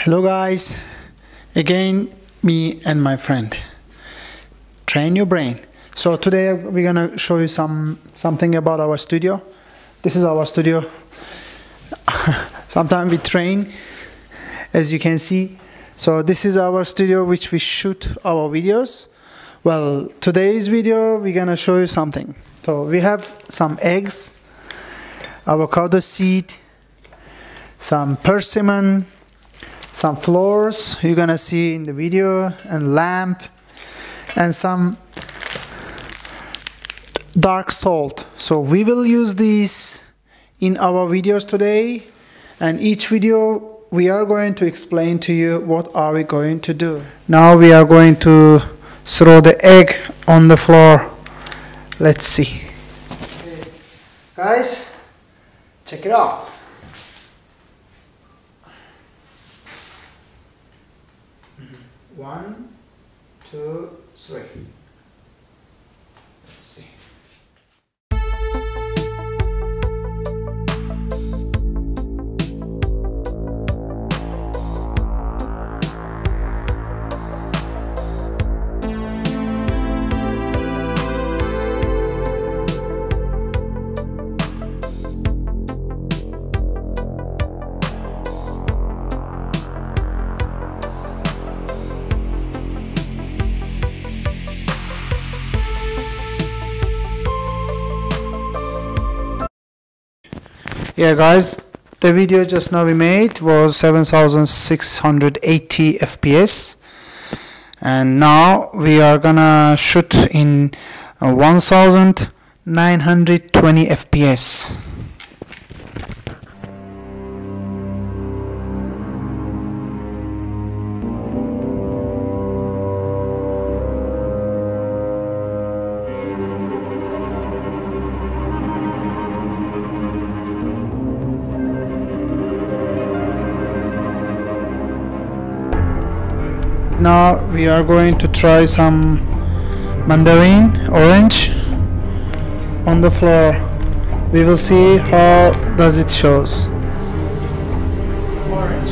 Hello guys, again me and my friend. Train your brain. So today we're gonna show you something about our studio. This is our studio. Sometimes we train, as you can see. So this is our studio which we shoot our videos. Well, today's video we're gonna show you something. So we have some eggs, avocado seed, some persimmon, some flowers you're gonna see in the video, and lamp, and some dark salt. So we will use these in our videos today, and each video we are going to explain to you what are we going to do. Now we are going to throw the egg on the floor. Let's see. Okay. Guys, check it out. One, two, three. Let's see. Yeah guys, the video just now we made was 7680 FPS, and now we are gonna shoot in 1920 FPS. Now we are going to try some mandarin orange on the floor. We will see how does it shows. Orange.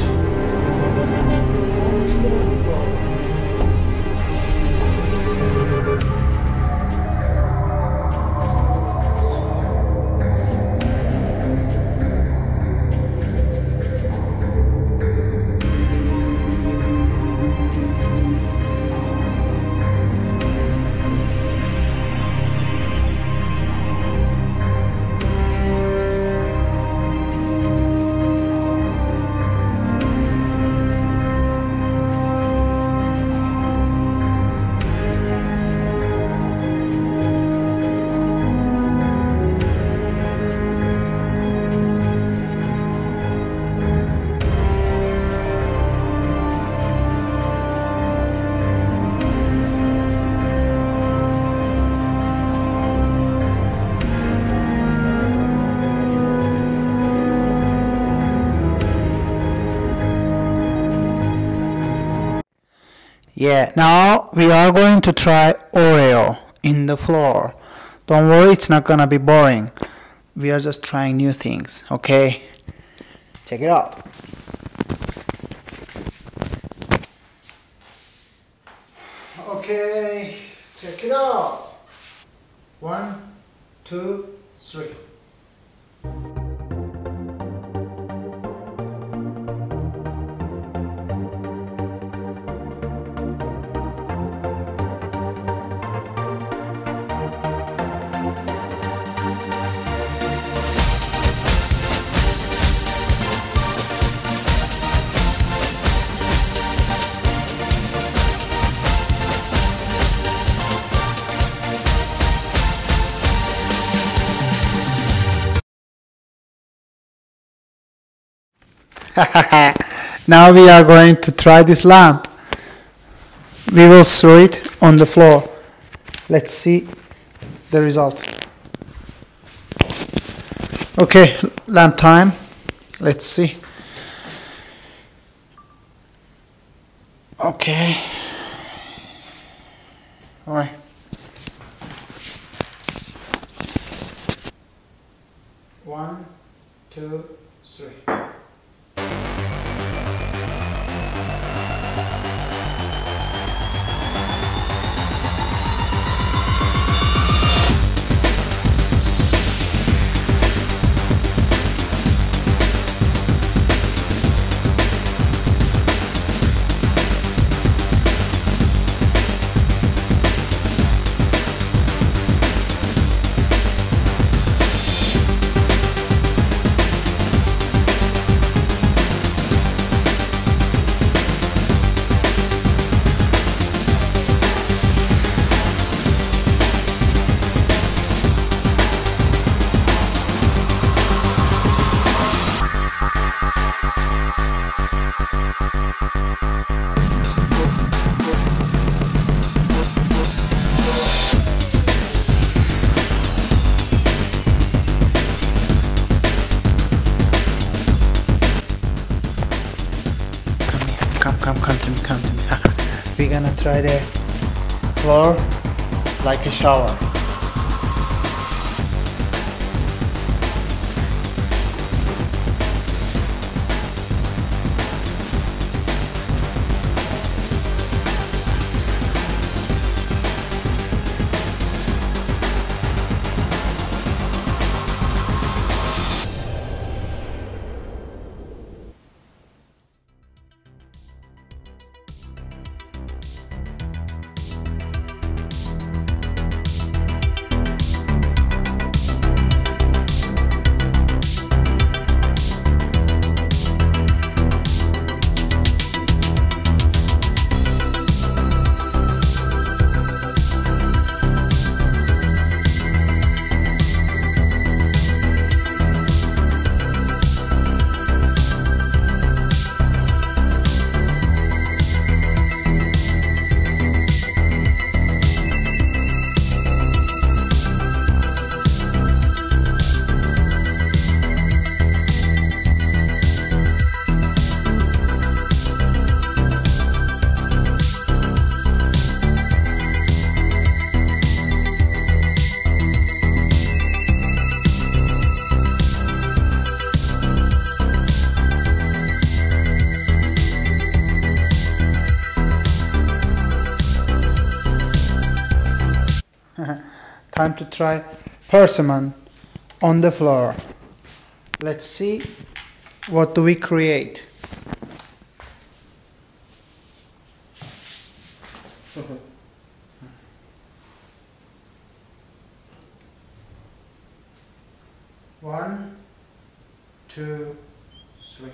Yeah, now we are going to try Oreo in the floor. Don't worry, it's not gonna be boring. We are just trying new things, okay? Check it out. Okay, check it out. 1, 2, 3. Now we are going to try this lamp. We will throw it on the floor. Let's see the result. Okay, lamp time. Let's see. Okay. All right. One, two, three. try the floor like a shower. Time to try persimmon on the floor. Let's see what do we create. One, two, three.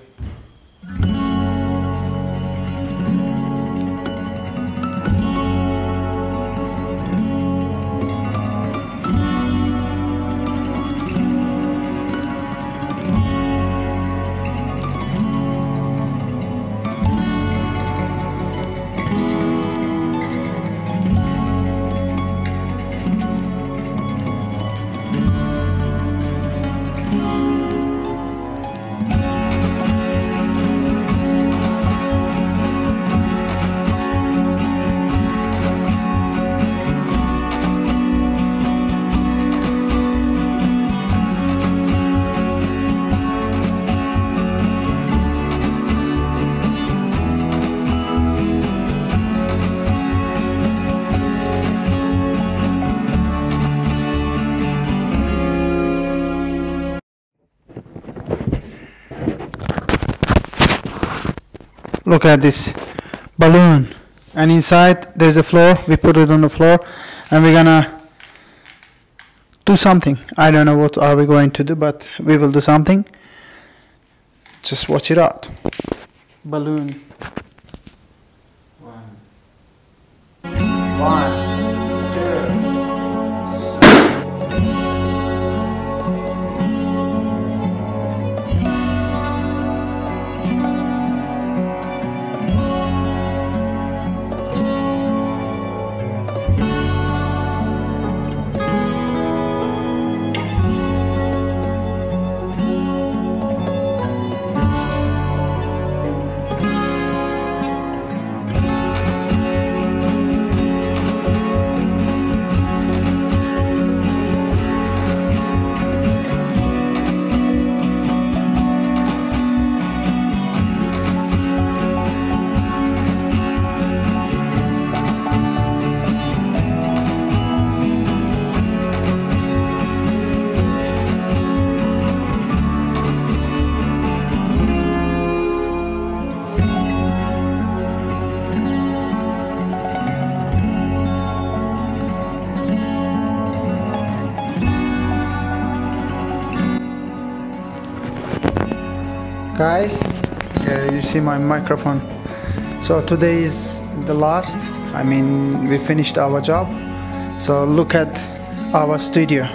Look at this balloon, and inside there's a floor. We put it on the floor and we're gonna do something. I don't know what are we going to do, but we will do something. Just watch it out. Balloon. One. Guys, you see my microphone. So today is the last, we finished our job. So look at our studio.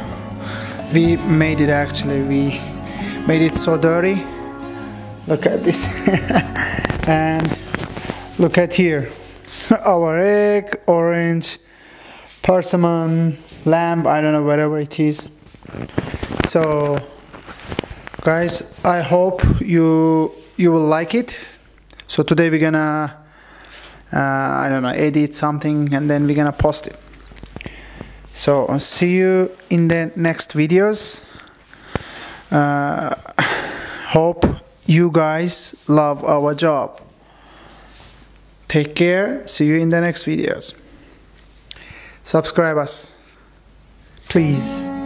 We made it actually, we made it so dirty. Look at this. And look at here. Our egg, orange, persimmon, lamb, I don't know, whatever it is. So guys, I hope you will like it. So today we're gonna I don't know, edit something, and then we're gonna post it. So see you in the next videos. Hope you guys love our job. Take care. See you in the next videos. Subscribe us, please.